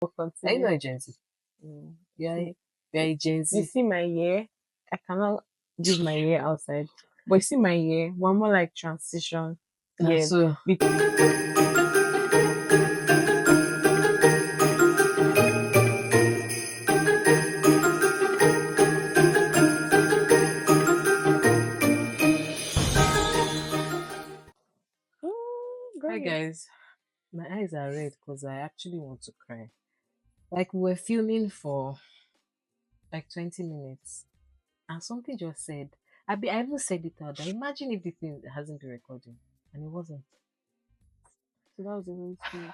We'll Are you continue. not a Gen Z? Yeah. You're a Gen You Z. see my year? I cannot give my year outside. But you see my year? We're more like transition. Yeah. Yes. So, hi Great. guys. My eyes are red because I actually want to cry. Like we were filming for like 20 minutes and something just said, I even said it out there. Imagine if the thing hasn't been recording and it wasn't. So that was the Holy Spirit.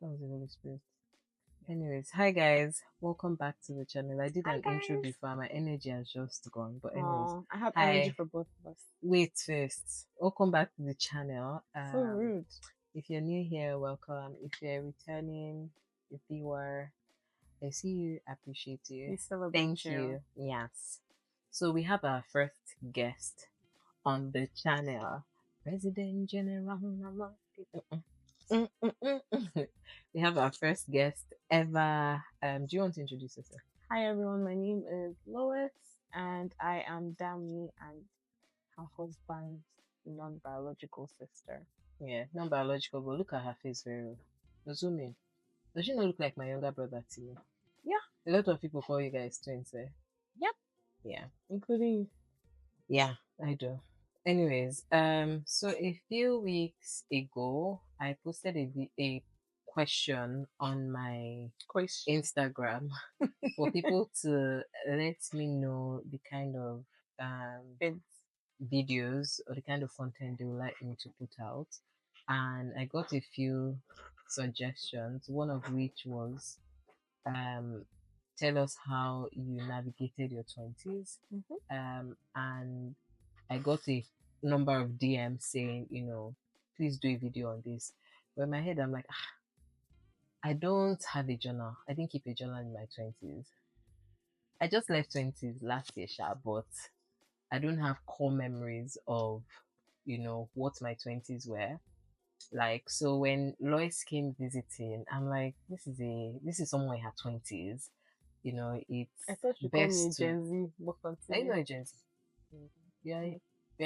That was the Holy Spirit. Anyways, hi guys, welcome back to the channel. I did Hi an intro guys. before, my energy has just gone. But anyways, I have energy hi. for both of us. Wait first. Welcome back to the channel. So rude. If you're new here, welcome. If you're returning, if you are, I see you, appreciate you. We celebrate Thank you. Yes. So we have our first guest on the channel, President General. We have our first guest ever. Do you want to introduce yourself? Hi everyone, my name is Lois and I am Dami and her husband's non-biological sister. Yeah, non-biological, but look at her face very well. Zoom in. Does she not look like my younger brother to you? Yeah. A lot of people call you guys twins, eh? Yep. Yeah. Including you. Yeah, I do. Anyways, so a few weeks ago, I posted a question on my Instagram for people to let me know the kind of videos or the kind of content they would like me to put out. And I got a few suggestions, one of which was tell us how you navigated your 20s. And I got a number of DMs saying, please do a video on this. But in my head, I'm like, I don't have a journal. I didn't keep a journal in my 20s. I just left 20s last year, but I don't have core memories of, what my 20s were. Like, so when Lois came visiting, I'm like, this is someone in her 20s. It's I thought you called me a Gen Z, but continue. Are you not a Gen Z? You're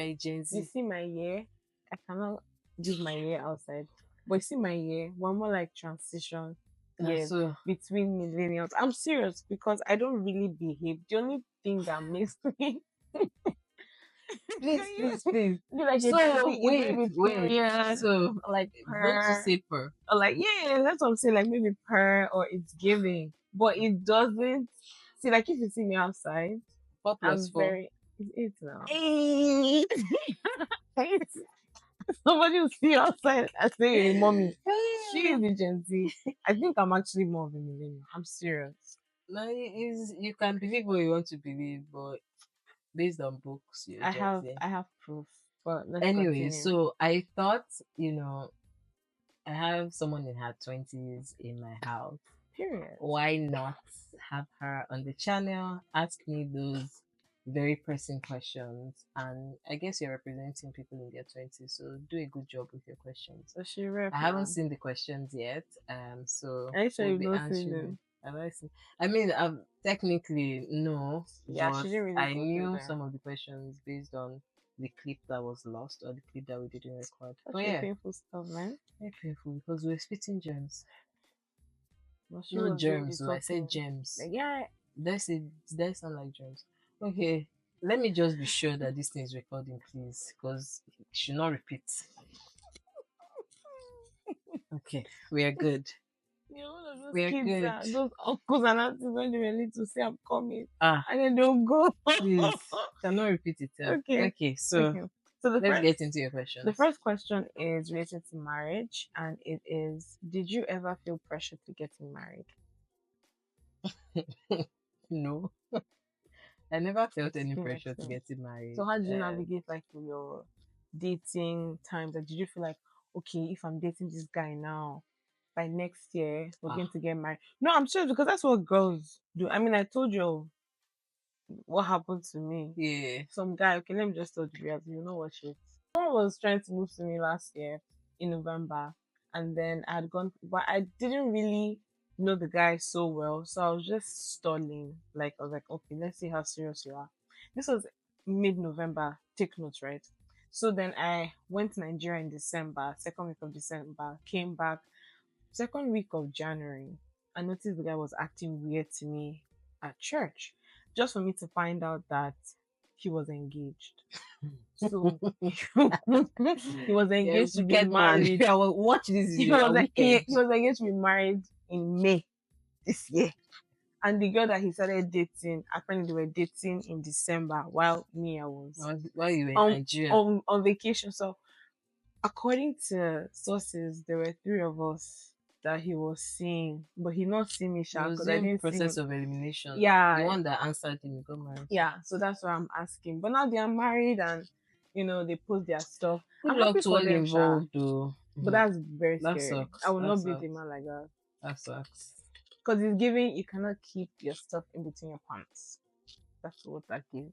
a Gen Z. You see my year? I cannot give my year outside. But you see my year? We're more like transition. Yes, So, between millennials. I'm serious because I don't really behave. The only thing that makes me please. be like So wait. Yeah, So like don't you purr, say per? or like that's what I'm saying. Like maybe purr or it's giving, but it doesn't. See, like if you see me outside, 4 plus I'm 4. very. It's 8 now. 8. Somebody will see you outside and say you're a mommy. She is a Gen Z. I think I'm actually more of a millennial. I'm serious. No, you can believe what you want to believe, but based on books, you're I Gen Z. have proof. But let's Anyway, continue. so I thought, I have someone in her 20s in my house. Period. Why not have her on the channel, ask me those very pressing questions? And I guess you're representing people in their 20s, so do a good job with your questions. So she rep. I haven't seen the questions yet, so Are you sure we'll you've be not seen answering them? them. Have I seen? I mean, technically no, Yeah, but she didn't really I go knew through them. some of the questions based on the clip that was lost or the clip that we didn't record. That's yeah, painful stuff, man. very painful because we're spitting germs. Well, she Not was doing germs, the so I said talking. gems. Like, yeah, That sound like germs. Okay, let me just be sure that this thing is recording, please, because it should not repeat. Okay, we are good. you know, one of those We are kids, good. those uncles and aunties when they were little say I'm coming, Ah, and then they'll go. please, cannot repeat itself. Okay, so Okay. So let's get into your question. The first question is related to marriage, and it is: did you ever feel pressure to getting married? No, I never felt any pressure to get married. So how did you navigate like your dating times? Like, did you feel like, okay, if I'm dating this guy now, by next year we're going to get married? No, I'm serious because that's what girls do. I mean, I told you what happened to me. Yeah. Some guy, okay, let me just tell you reality, you know what shit. Someone was trying to move to me last year in November, and then I had gone, but I didn't really know the guy so well. So I was just stalling. Like I was like, okay, let's see how serious you are. This was mid-November. Take notes, right? So then I went to Nigeria in December, second week of December, came back second week of January. I noticed the guy was acting weird to me at church, just for me to find out that he was engaged. So he was Yeah, engaged to be wicked man. married. I will watch this He video. was You're wicked. he was engaged to be married in May this year. And the girl that he started dating, apparently they were dating in December while me I was While you were in Nigeria, on vacation. So according to sources, there were three of us that he was seeing, but he not see me he sha was because I doing didn't see process him. of elimination. The Yeah, one that answered him got married. yeah. So that's why I'm asking. But now they are married and they post their stuff. Good I'm luck happy to for all them, sha. involved, though. But that's very That scary. I sucks. will That not be with a sucks. man like that That sucks. because it's giving. You cannot keep your stuff in between your pants. That's what that gives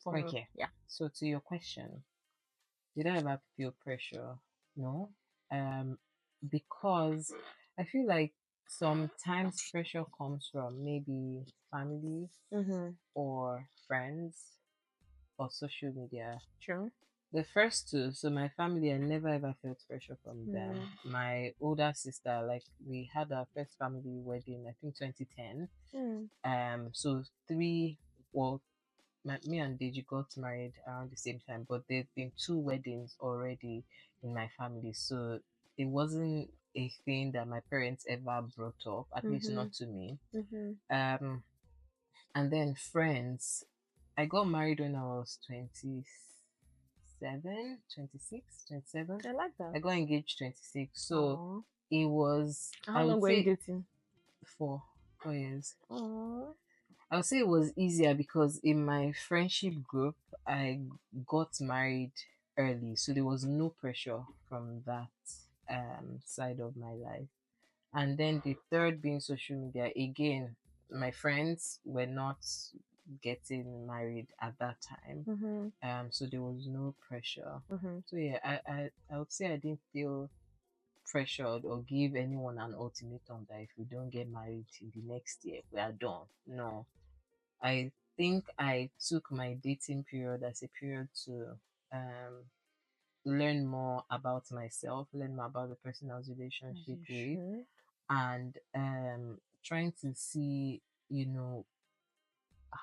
for me. Okay. Yeah. So to your question, did I ever feel pressure? No. Um, because I feel like sometimes pressure comes from maybe family Mhm. or friends or social media. True. The first two, so my family, I never ever felt pressure from them. Mm. My older sister, like we had our first family wedding, I think 2010. Mm. So three, well, me and Deji got married around the same time, but there've been two weddings already in my family, so it wasn't a thing that my parents ever brought up, at least not Mhm. to me. Mhm. Um, and then friends, I got married when I was 27, 26, 27. I like that. I got engaged 26. So Aww. it was, How I would long were you say, dating? 4 years. Aww. I would say it was easier because in my friendship group, I got married early. So there was no pressure from that side of my life. And then the third being social media. Again, my friends were not getting married at that time. Mhm. So there was no pressure. Mhm. So yeah, I would say I didn't feel pressured or give anyone an ultimatum that if we don't get married in the next year, we are done. No. I think I took my dating period as a period to um learn more about myself, learn more about the person I was in As relationship you with, should. and trying to see, you know,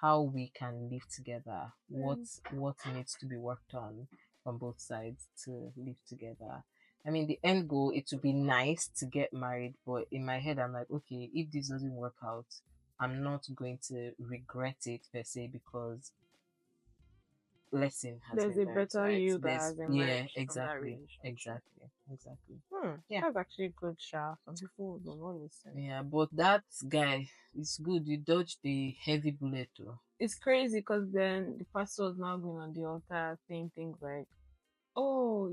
how we can live together, Mm. what needs to be worked on from both sides to live together. I mean, the end goal, it would be nice to get married, but in my head, I'm like, okay, if this doesn't work out, I'm not going to regret it per se because lesson has There's been a learned, better right? you that There's has yeah, emerged from that exactly, relationship. exactly, exactly. Yeah, That's actually good, Sha. Some people do not listen. yeah, but that guy is good. You dodged the heavy bullet too. It's crazy because then the pastor is now going on the altar saying things like, "Oh,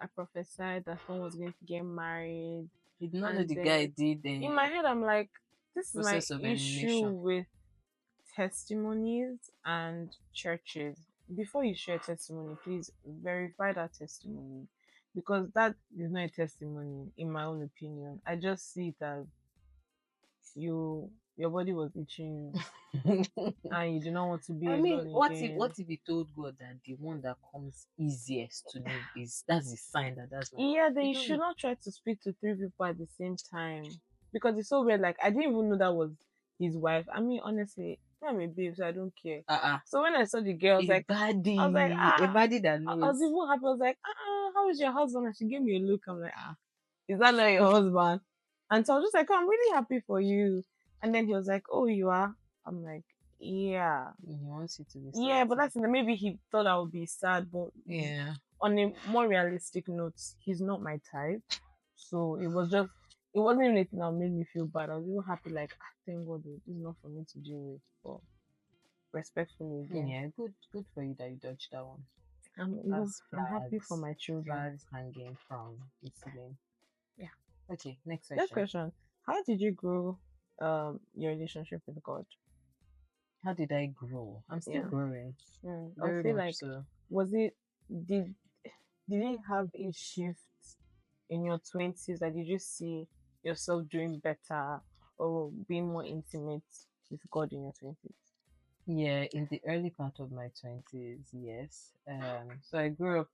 I prophesied that someone was going to get married," You did not know and the guy then did in the my head, I'm like, "This is my process of issue elimination. with testimonies and churches. Before you share testimony, please verify that testimony because that is not a testimony, in my own opinion. I just see it as your body was itching and you do not want to be I mean, alone what again. if he told God that the one that comes easiest to me is that's the sign that that's my Yeah, you then you don't should know. not try to speak to three people at the same time because it's so weird. Like I didn't even know that was his wife. I mean, honestly, I'm a babe, so I don't care. Uh-uh. So when I saw the girl, I was like, A ah, baddie that I was knows. even happy. I was like, how is your husband? And she gave me a look. I'm like, is that not your husband? And so I was just like, oh, I'm really happy for you. And then he was like, oh, you are? I'm like, yeah. He wants you to be Yeah, but sad. that's maybe he thought I would be sad, but Yeah. on a more realistic note, he's not my type. So it wasn't anything that made me feel bad. I was even happy, like, thank God, this is not for me to deal with. But respectfully again, Yeah, good for you that you dodged that one. I'm That's I'm happy for flags. my children. Flags hanging from the ceiling. Yeah. Okay, next Next question. question: how did you grow your relationship with God? How did I grow? I'm still Yeah. growing. I'll Very say much like, so. was it did did it have a shift in your 20s? That did you see yourself doing better, or being more intimate with God in your 20s? Yeah, in the early part of my 20s, yes. So I grew up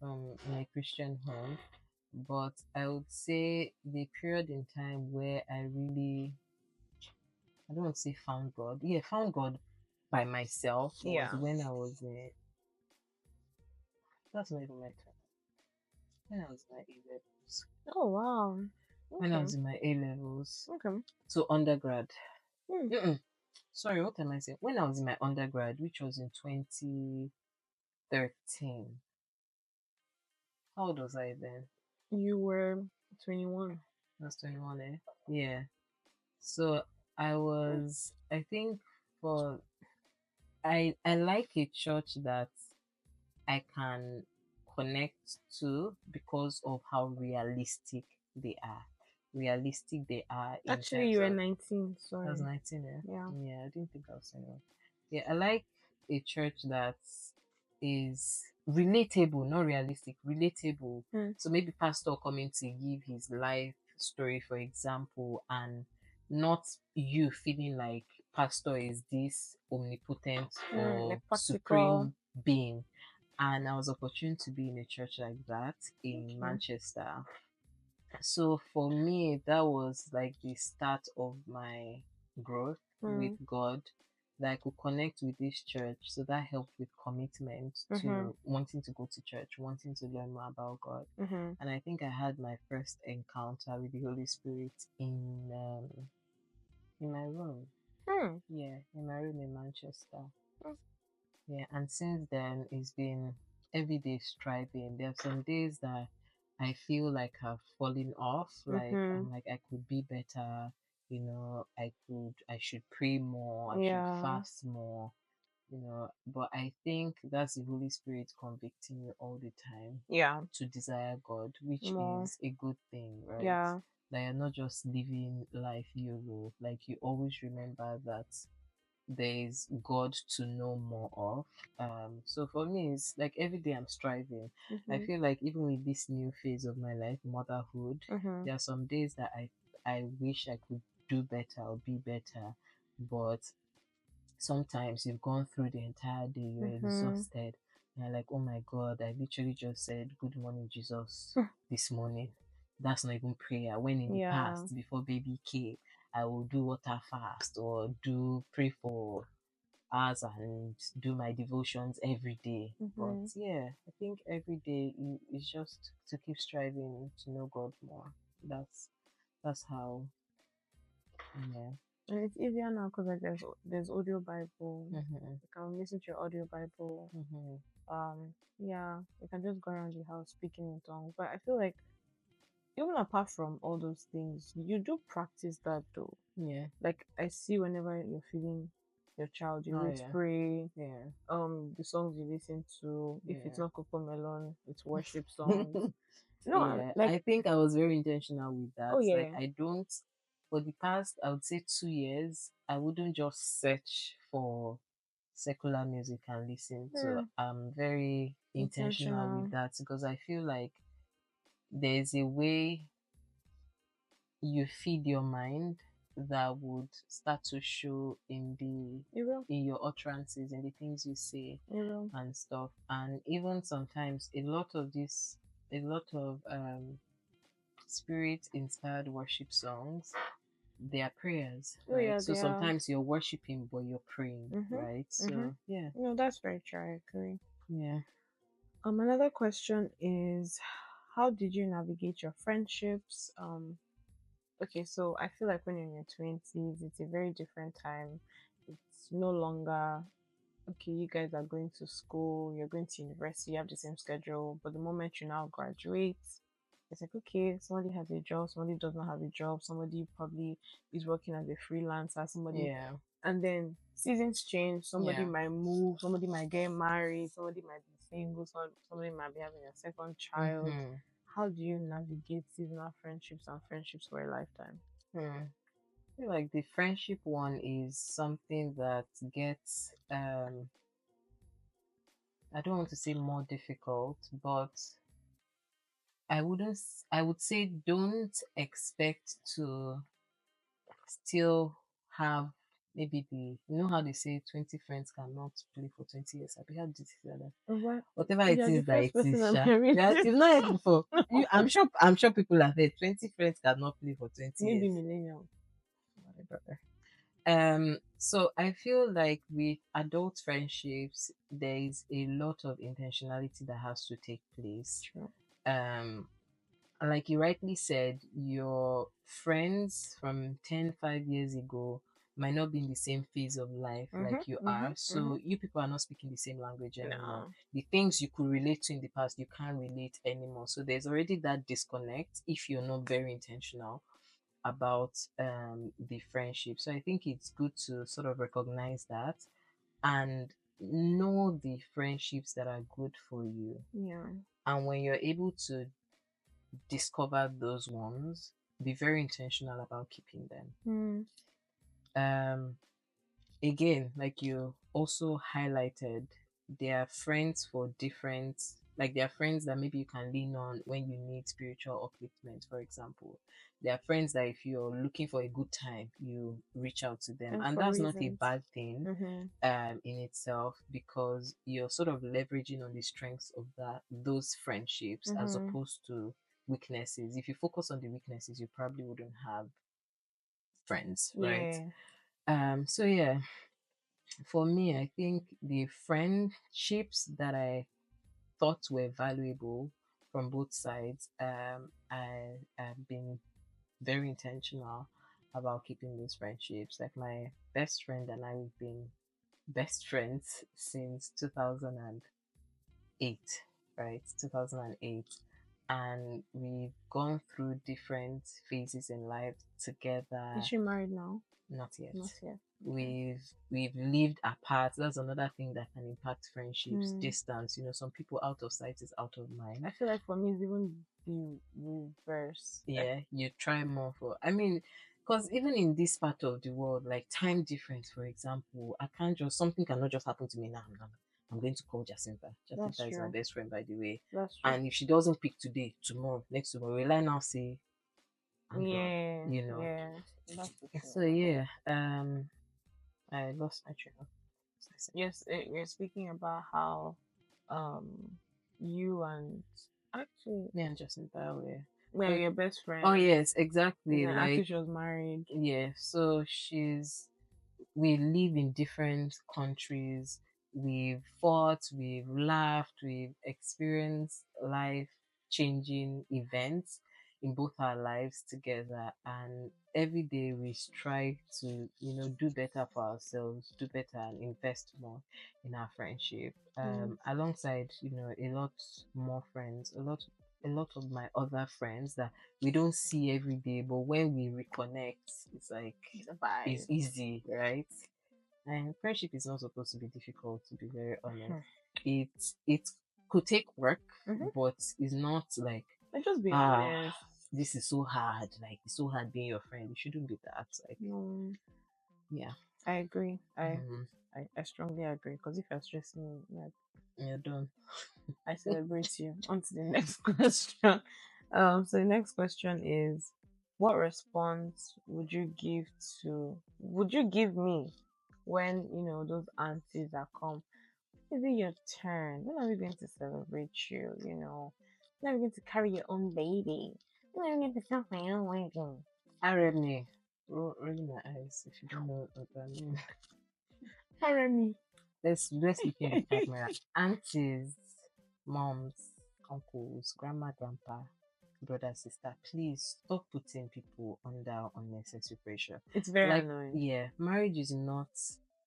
in a Christian home, but I would say the period in time where I really, I don't want to say found God. Yeah, found God by myself was Yeah. when I was in, that's not even my 20s, when I was in my A levels. Oh wow. When I Okay. was in my A levels, Okay. so undergrad. Hmm. Mm-mm. Sorry, what am I saying? When I was in my undergrad, which was in 2013. How old was I then? You were 21. I was 21, eh? Yeah. So I think for, I like a church that I can connect to because of how realistic they are. Realistic they are in Actually, terms you were of, 19. I was Sorry. 19, yeah. Yeah. Yeah, I didn't think I was 21. Yeah, I like a church that is relatable, not realistic, relatable. Hmm. So maybe pastor coming to give his life story, for example, and not you feeling like pastor is this omnipotent Hmm. Like or practical. supreme being. And I was opportune to be in a church like that in Okay. Manchester. So for me, that was like the start of my growth with Hmm. God. That I could connect with this church. So that helped with commitment Mhm. to wanting to go to church, wanting to learn more about God. Mhm. And I think I had my first encounter with the Holy Spirit in my room. Hmm. Yeah, in my room in Manchester. Hmm. Yeah, and since then it's been everyday striving. There are some days that I feel like I've fallen off, like Mhm. I'm like I could be better, I should pray more, I should Yeah. fast more, but I think that's the Holy Spirit convicting you all the time Yeah. to desire God, which More. is a good thing, right? Yeah. That you're not just living life YOLO, like you always remember that there is God to know more of. So for me, it's like every day I'm striving. I Mhm. feel like even with this new phase of my life, motherhood, Mhm. there are some days that I wish I could do better or be better, but sometimes you've gone through the entire day, you're Mhm. exhausted, and you're like, oh my God, I literally just said good morning, Jesus, this morning. That's not even prayer. When in the Yeah. past, before baby came, I will do water fast or do pray for hours and do my devotions every day. But Mhm. yeah, I think every day is just to keep striving to know God more. That's how. Yeah. And it's easier now because like there's audio Bible. Mhm. You can listen to your audio Bible. Mhm. Yeah, you can just go around the house speaking in tongues. But I feel like even apart from all those things, you do practice that though. Yeah. Like I see whenever you're feeding your child, you Oh read yeah. pray, Yeah. the songs you listen to, if it's Yeah. not Coco Melon, it's worship songs. No, Yeah. like I think I was very intentional with oh that. Like yeah. I don't for the past I would say 2 years, I wouldn't just search for secular music and listen to. Hmm, I'm very intentional with intentional. that because I feel like there's a way you feed your mind that would start to show You will, in your utterances, in the things you say you will. and stuff. And even sometimes a lot of spirit inspired worship songs, they are prayers, Oh right? yeah, So they are. sometimes you're worshiping but you're praying, Mhm, right? mhm. So yeah. No, that's very true. I agree. Yeah. Another question is, how did you navigate your friendships? Okay, so I feel like when you're in your 20s, it's a very different time. It's no longer okay, you guys are going to school, you're going to university, you have the same schedule, but the moment you now graduate, it's like okay, somebody has a job, somebody does not have a job, somebody probably is working as a freelancer, somebody, Yeah. and then seasons change, somebody Yeah. might move, somebody might get married, somebody might be single, somebody might be having a second child. Mm-hmm. How do you navigate seasonal friendships and friendships for a lifetime? Hmm. I feel like the friendship one is something that gets I don't want to say more difficult, but I would say don't expect to still have maybe you know how they say 20 friends cannot play for 20 years. I have this like that. What? Whatever it You're the is that first it person is, I'm Sha. hearing this. You've not heard before. I'm sure people have heard 20 friends cannot play for 20 Maybe years. millennial. Whatever. So I feel like with adult friendships, there is a lot of intentionality that has to take place. True. Um, and like you rightly said, your friends from 5 years ago might not be in the same phase of life like you are. So you people are not speaking the same language anymore. No. The things you could relate to in the past, you can't relate anymore. So there's already that disconnect if you're not very intentional about the friendship. So I think it's good to sort of recognize that and know the friendships that are good for you. Yeah. And when you're able to discover those ones, be very intentional about keeping them. Mm. Um, Again, like you also highlighted, there are friends for different, like there are friends that maybe you can lean on when you need spiritual upliftment, for example. There are friends that if you're looking for a good time, you reach out to them. And And for that's not a reasons. bad thing Mm-hmm. in itself, because you're sort of leveraging on the strengths of those friendships as Mm-hmm. opposed to weaknesses. If you focus on the weaknesses, you probably wouldn't have friends, right? Yeah. So yeah, for me, I think the friendships that I thought were valuable from both sides, I have been very intentional about keeping those friendships. Like my best friend and I, we've been best friends since 2008, right? 2008. And we've gone through different phases in life Is together. she married now? Not yet. Not yet. Okay. We've lived apart. That's another thing that can impact friendships. Hmm. Distance. Some people out of sight is out of mind. I feel like for me, it's even the reverse. Yeah, you try more for. I mean, because even in this part of the world, like time difference, for example, I can't just something cannot just happen to me now. I'm going to call Jacinta. That's Jacinta is my true. best friend, by the way. That's true. And if she doesn't pick today, tomorrow, next tomorrow, will I now say I'm done? Yeah. You know. Yeah. That's the So truth. yeah, I lost my train of thought. Yes, we're speaking about how um you and actually Me and Jacinta were. well But your best oh friend yes, and exactly. then after Like she was married. yeah, so we live in different countries. We've fought, we've laughed, we've experienced life changing events in both our lives together. And every day we strive to, do better for ourselves, do better and invest more in our friendship. Mm. Alongside, a lot more friends, a lot of my other friends that we don't see every day, but when we reconnect, it's like It's a it's vibe. easy, right? And friendship is not supposed to be difficult, to be very honest. It could take work, Mm-hmm. but it's not like Let's just be ah honest. this is so hard. Like it's so hard being your friend. It shouldn't be that. Like No, yeah, I agree. mm, I strongly agree because if you're stressing me, like you're done. I celebrate you. On to the next question. So the next question is, what response would you give me when those aunties that come? Is it your turn? When are we going to celebrate you? When are we going to carry your own baby? When are we going to start my own wedding? Irony. Rolling my eyes if you don't know what I mean. Carry me. Let's look in the camera. Aunties, moms, uncles, grandma, grandpa, brother, sister, please stop putting people under unnecessary pressure. It's very Like, annoying. yeah, marriage is not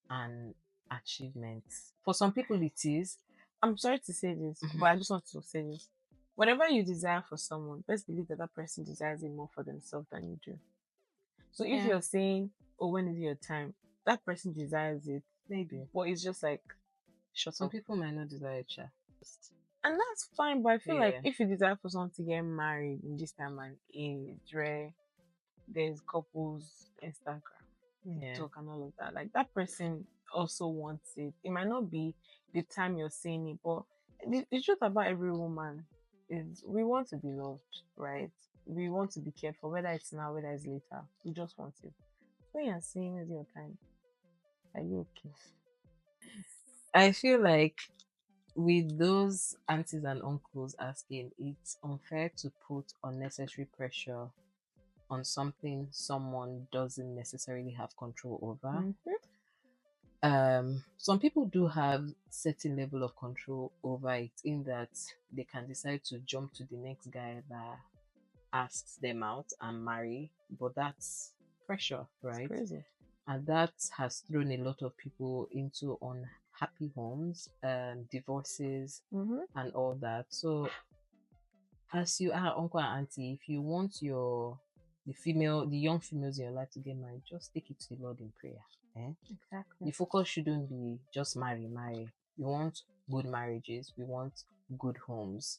an achievement. For some people, it is. I'm sorry to say this, Mhm. but I just want to say this. Whatever you desire for someone, best believe that that person desires it more for themselves than you do. So if Yeah, you're saying, "Oh, when is your time?" that person desires it, maybe. but it's just like, shut Some up. people might not desire a child. And that's fine, but I feel like Yeah, if you desire for someone to get married in this time and age, where there's couples Instagram, yeah. TikTok, and all of that, like that person also wants it. It might not be the time you're saying it, but the truth about every woman is we want to be loved, right? We want to be cared for, whether it's now, whether it's later. We just want it. when you're saying is your time, are you okay? I feel like with those aunties and uncles asking, it's unfair to put unnecessary pressure on something someone doesn't necessarily have control over. Mm-hmm. Some people do have certain level of control over it in that they can decide to jump to the next guy that asks them out and marry, but that's pressure, It's right? crazy. And that has thrown a lot of people into unhappy homes, divorces, Mm-hmm. and all that. So, as you are uncle and auntie, if you want the young females in your life to get married, just take it to the Lord in prayer. Eh? Exactly. The focus shouldn't be just marry, marry. We want good marriages. We want good homes.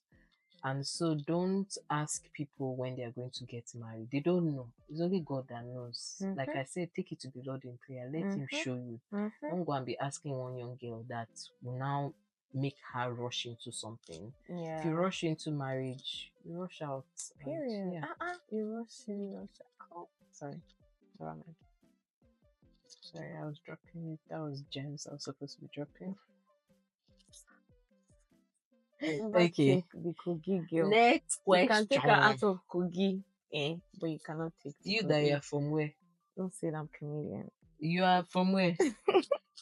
And so don't ask people when they are going to get married. They don't know. It's only God that knows. Like Mm-hmm. I said, take it to the Lord in prayer. Let Him Mm-hmm. show you. Mm-hmm. Don't go and be asking one young girl that will now make her rush into something. If you Yeah. rush into marriage, you rush out. And Period. yeah. You rush in, you rush out. Oh, sorry. Never mind. Sorry, I was dropping it. That was gems I was supposed to be dropping. Never Okay. take the Kogi girl. Next You can take her question. out of Kogi, but you cannot take the You that you Kogi. are from where? Don't say that I'm Canadian. You are from where?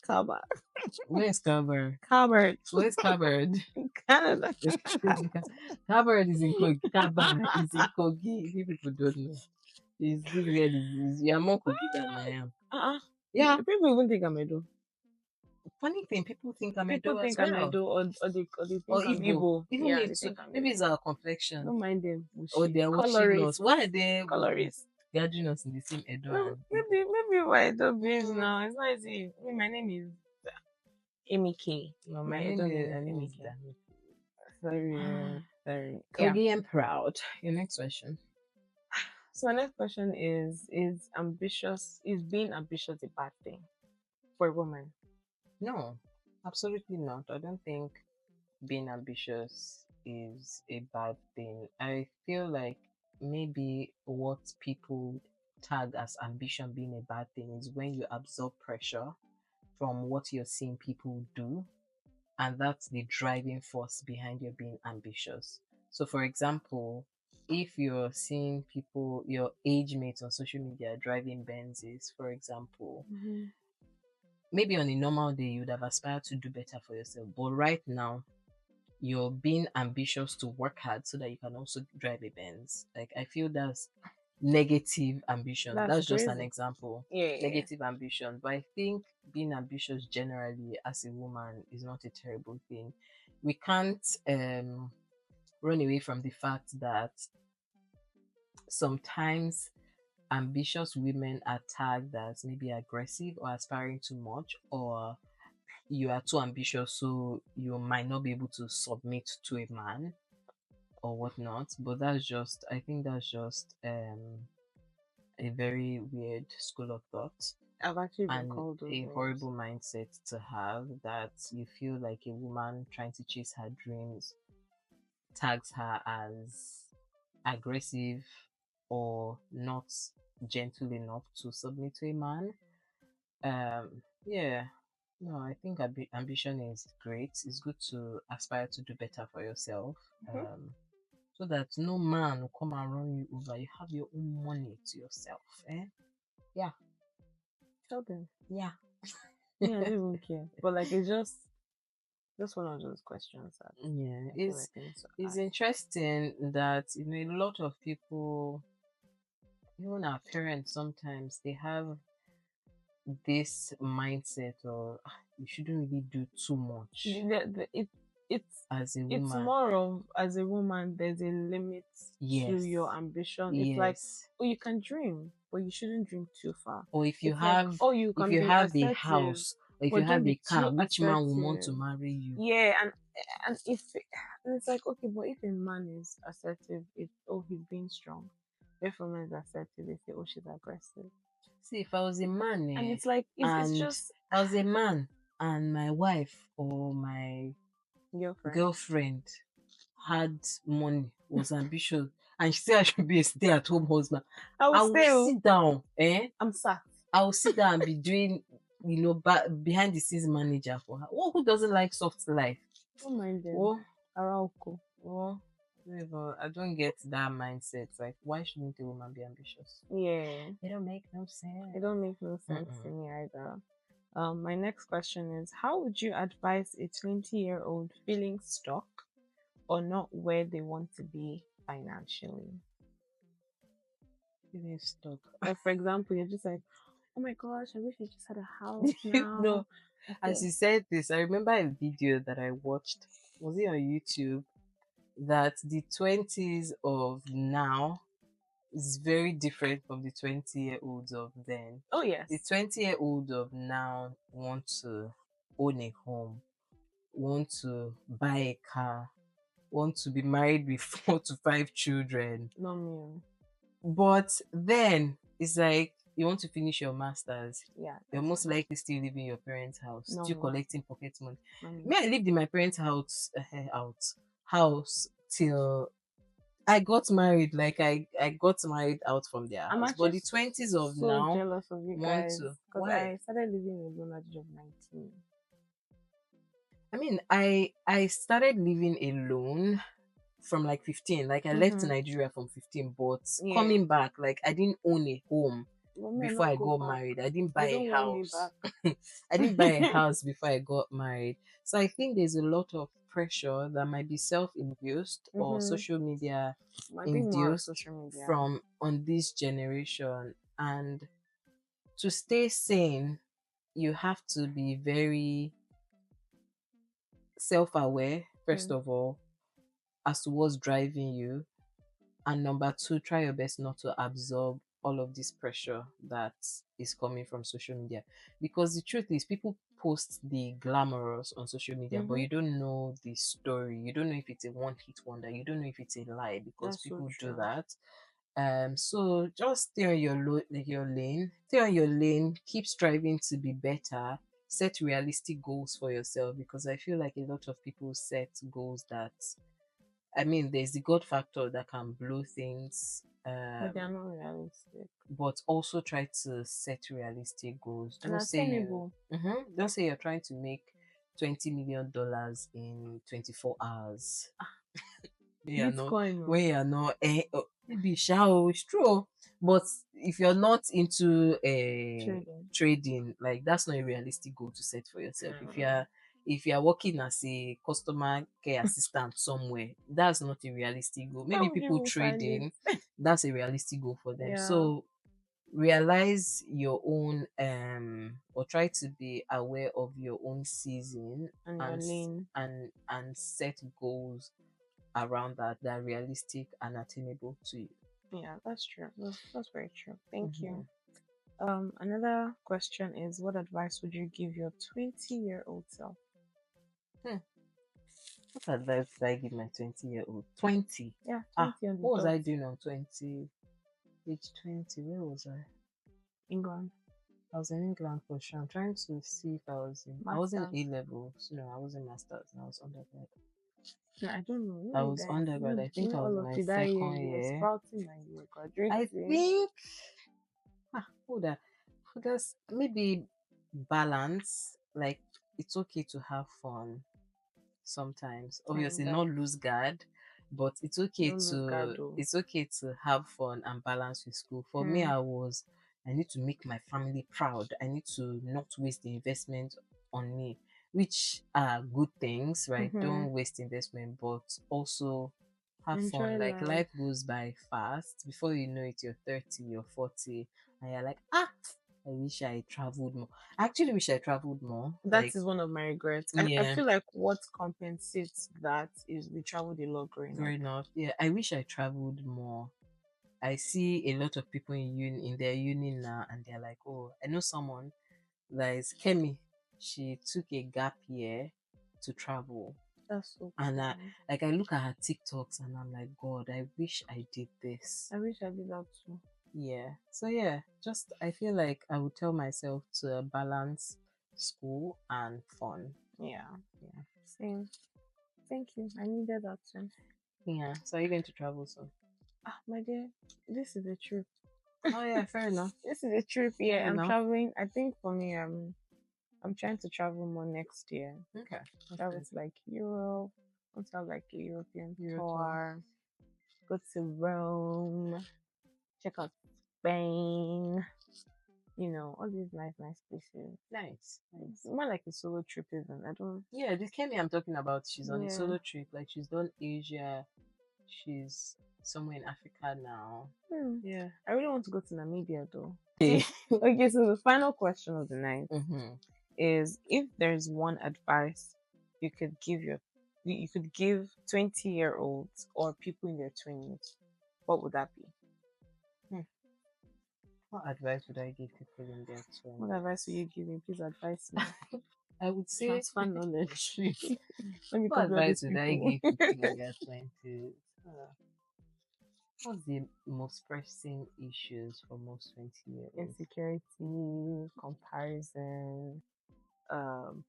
Cabot. Where's Cabard? Cabot. Where's Cabard? Canada. Cabard is in Kogi. Cabard is in Kogi. You people don't know. It's this girl is you are more Kogi than I am. Uh-uh. Yeah. People even think I'm Edo. Funny thing, people think I'm People Edo as think I'm well. Edo, or they Or think I'm Igbo. Igbo. Even Yeah, me they too. think I'm Maybe Igbo. it's our complexion. Don't mind them. Or Bushi. they are watching us. Colorist. Why are they Colorist. gathering us in the same Edo No, and Igbo? maybe why Edo beings now. It's not easy. My name is Amy K. No, my Edo name is Her name Amy is K. Dani. Sorry, sorry. Yeah. Kogi and proud. Your next question. So my next question is ambitious is being ambitious a bad thing for a woman? No, absolutely not. I don't think being ambitious is a bad thing. I feel like maybe what people tag as ambition being a bad thing is when you absorb pressure from what you're seeing people do, and that's the driving force behind your being ambitious. So, for example, if you're seeing people, your age mates on social media driving Benzes, for example, Mm-hmm. maybe on a normal day you would have aspired to do better for yourself, but right now you're being ambitious to work hard so that you can also drive a Benz. Like I feel that's negative ambition. That's That's just an crazy. example. Yeah. Negative ambition. But I think being ambitious generally as a woman is not a terrible thing. We can't run away from the fact that sometimes ambitious women are tagged as maybe aggressive or aspiring too much, or you are too ambitious so you might not be able to submit to a man or whatnot. But I think that's just a very weird school of thought I've actually been and called those a names. horrible mindset to have, that you feel like a woman trying to chase her dreams tags her as aggressive or not gentle enough to submit to a man. Yeah, no, I think ambition is great. It's good to aspire to do better for yourself. Mm-hmm. So that no man will come and run you over. You have your own money to yourself. Eh? Yeah, Tell them. yeah. Yeah, I don't even care. But like it's just one of those questions that Yeah, I feel like I need to it's ask. interesting that a lot of people, even our parents, sometimes they have this mindset of you shouldn't really do too much It's as a it's woman. more of as a woman there's a limit to Yes, your ambition. It's like, yes. oh, you can dream, but you shouldn't dream too far. Or if you It's like, have oh, you if can you be have a assertive, house or if you but don't have a be car, too which man will want to assertive. marry you? Yeah, and if and it's like, okay, but if a man is assertive, it's, oh, he's being strong. If a man is assertive, they say, oh, she's aggressive. See, if I was a man And it's like it's and just I was a man and my wife or my girlfriend. girlfriend had money, was ambitious, and she said I should be a stay-at-home husband, I will I will stay. Oh, sit down, I'm sat. I'll sit down and be doing, behind the scenes manager for her. Who doesn't like soft life? Don't mind them. Oh, Arauco. oh, I don't get that mindset. Like, why shouldn't a woman be ambitious? Yeah. It don't make no sense. It don't make no sense to Mm-mm. me either. My next question is, how would you advise a 20-year-old feeling stuck or not where they want to be financially? Feeling stuck. Like, for example, you're just like, oh my gosh, I wish I just had a house No, now. I as feel you said this, I remember a video that I watched. Was it on YouTube? That the 20s of now is very different from the 20-year-olds of then. oh The yes. 20-year-old of now want to own a home, want to buy a car, want to be married with 4 to 5 children. Not me. But then it's like you want to finish your masters. Yeah, You're that's most true. likely still living in your parents' house, Not still me. collecting pocket money. Not me. Me, I lived in my parents' house till I got married. Like I got married out from their I'm house. But actually the 20s of so now jealous of you want guys to because why? I started living alone at the age of 19. I mean, I started living alone from like 15. Like I left Mm-hmm. Nigeria from 15, but Yeah. coming back, like I didn't own a home But me, I before not I go got back. married. I didn't buy They a don't want me house. back. I didn't buy a house before I got married. So I think there's a lot of pressure that might be self-induced or Mm-hmm. social media Might be more on induced social media. from on this generation. And to stay sane, you have to be very self-aware, first Mm. of all, as to what's driving you. And number two, try your best not to absorb all of this pressure that is coming from social media. Because the truth is, people post the glamorous on social media, but Mm-hmm. you don't know the story. You don't know if it's a one hit wonder. You don't know if it's a lie because That's so people do true. that. So just stay on your lane, stay on your lane, keep striving to be better, set realistic goals for yourself because I feel like a lot of people set goals that I mean, there's the God factor that can blow things, But they are not realistic but also try to set realistic goals. and attainable. Don't say you're trying to make $20 million in 24 hours. Yeah, no, Bitcoin, oh, when you're not, maybe shall it's true, but if you're not into trading. trading, like that's not a realistic goal to set for yourself. Mm. If you're working as a customer care assistant somewhere, that's not a realistic goal. How Maybe would you people even find it? trading, that's a realistic goal for them. Yeah, So realize your own or try to be aware of your own season and your lane. and set goals around that are realistic and attainable to you. Yeah, that's true. That's very true. Thank Hmm. you. Another question is, what advice would you give your 20-year-old self? Hmm. What advice did I give my 20-year-old? 20. Yeah, Ah, 20 on the what was dot. I doing on 20? Age 20. Where was I? England, I was in England for sure. I'm trying to see if I wasn't masters. A levels. No, I wasn't masters. I was undergrad. Yeah, I don't know. I You was guys, undergrad. I think I all was in of my you that year, second you were year. sprouting and you were I graduating. think hold on. Because maybe balance. Like it's okay to have fun sometimes. Obviously Kinda. not lose guard, but Don't lose guard though. it's okay to have fun and balance with school. For me, Hmm. I need to make my family proud. I need to not waste the investment on me, which are good things, right? Mm-hmm. Don't waste investment, but also have Enjoy fun. Like life. life goes by fast. Before you know it, you're 30, you're 40, and you're like, ah, I wish I traveled more. I actually wish I traveled more. That Like, is one of my regrets. And I yeah, feel like what compensates that is we traveled a lot growing up. growing up, yeah, I wish I traveled more. I see a lot of people in their uni now, and they're like, oh, I know someone that is Kemi. She took a gap year to travel, That's so and cool. I look at her TikToks, and I'm like, God, I wish I did this. I wish I did that too. Yeah. So yeah, just I feel like I would tell myself to balance school and fun. Yeah, yeah. Same. Thank you. I needed that too. Yeah. So are you going to travel soon? Ah, my dear, this is the truth. Oh yeah, fair enough. This is a trip. Fair Yeah, I'm enough. traveling. I think for me, I'm trying to travel more next year. Okay. That's Travel good. to like Europe. I want to have like a European Euro tour. tour. Go to Rome. Check out Spain. You know, all these nice places. Nice. It's Nice. more like a solo trip, isn't it? I don't. Yeah, this Kemi I'm talking about, she's on a Yeah. solo trip. Like she's done Asia. She's somewhere in Africa now. Hmm. Yeah. I really want to go to Namibia though. Hey. Okay, so the final question of the night Mm-hmm. is, if there's one advice you could give you could give 20-year-olds or people in their 20s, what would that be? What advice would I give people in their What 20s? advice will you give me? Please advise me. I would say, Transfer knowledge. Let me what copy all advice these would I people. give people in their 20s? What's the most pressing issues for most 20-year-olds? Insecurity, comparison,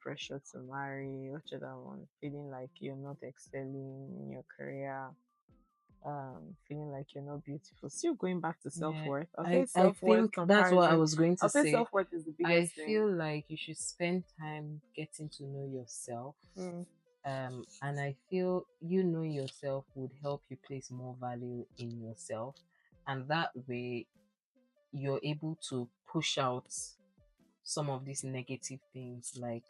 pressure to marry, what's the other one? Feeling like you're not excelling in your career, feeling like you're not beautiful. Still going back to self Yeah, worth. I'll say I self worth, think that's what I comparison. was going to I'll say say. self worth is the I biggest thing. feel like you should spend time getting to know yourself. Mm, And I feel you knowing yourself would help you place more value in yourself. And that way, you're able to push out some of these negative things. Like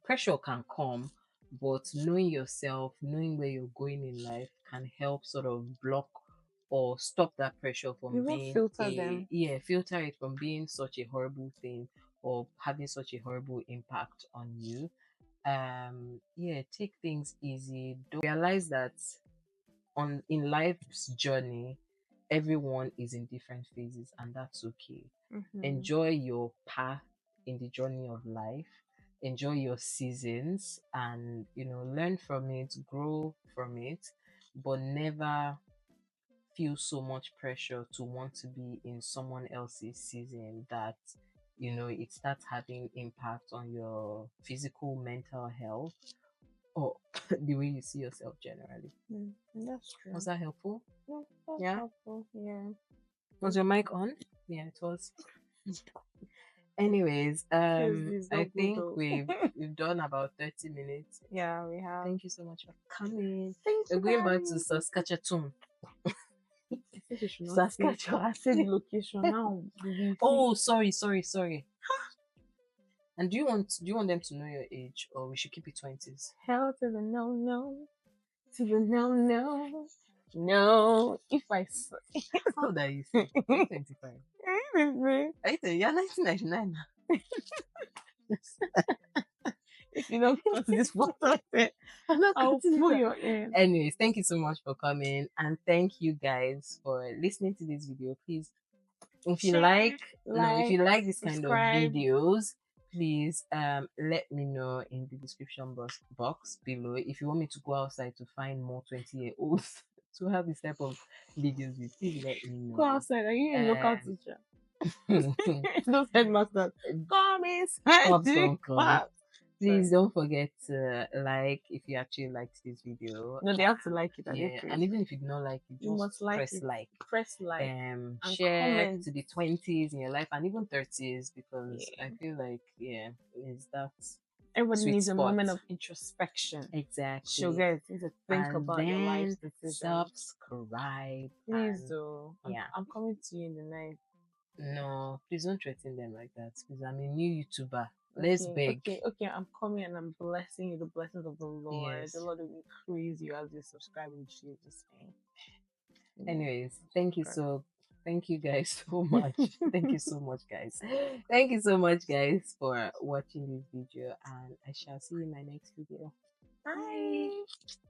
pressure can come, but knowing yourself, knowing where you're going in life can help sort of block or stop that pressure from you won't being filter a, them. yeah, filter it from being such a horrible thing or having such a horrible impact on you. Yeah, take things easy. Don't realize that on in life's journey, everyone is in different phases, and that's okay. Mm-hmm. Enjoy your path in the journey of life. Enjoy your seasons, and learn from it, grow from it, but never feel so much pressure to want to be in someone else's season that it starts having impact on your physical, mental health, or the way you see yourself generally. Mm, that's Was true. that helpful? No, that's Yeah. helpful. Yeah. Was your mic on? Yeah, it was. Anyways, Seriously, it's I not good think though. we've done about 30 minutes. Yeah, we have. Thank you so much for coming. Thanks We're for going back having to me. Saskatchewan. I said you should not say. Saskatchewan. I said the location now. We see. Oh, sorry. And do you want them to know your age, or we should keep it 20s? Hell to the no, no. To the no, no. No. If I say. How old are you? Say? Are you 25? Are you You're 1999. If you don't cut this photo, I'm not I'll cutting pull it out. your ear. Anyways, thank you so much for coming, and thank you guys for listening to this video. Please, if you Share, like, no, if like, you like this kind of subscribe. videos, please let me know in the description box below. If you want me to go outside to find more 20-year-olds to have this type of videos with, please let me Go know. outside. Are you a local teacher? Um, Those headmasters. Come inside Come, the come, come. class. Please don't forget to like if you actually liked this video. No, they have to like it. Are they Yeah, free? and even if you do not like it, You just must like press it. like. Press like and Share comment. to the 20s in your life and even 30s, because Yeah. I feel like, yeah, it's that Everybody sweet needs a spot. moment of introspection. She'll Exactly. get to think And about your life's then decisions. subscribe. Please, And though. yeah. I'm coming to you in the night. No, please don't threaten them like that, because I'm a new YouTuber. Let's Okay, beg. okay. I'm coming and I'm blessing you the blessings of the Lord. Yes. The Lord will increase you as you subscribe in Jesus' name. Anyways, thank you Subscribe. thank you guys so much. Thank you so much, guys. Thank you so much, guys, for watching this video, and I shall see you in my next video. Bye. Bye.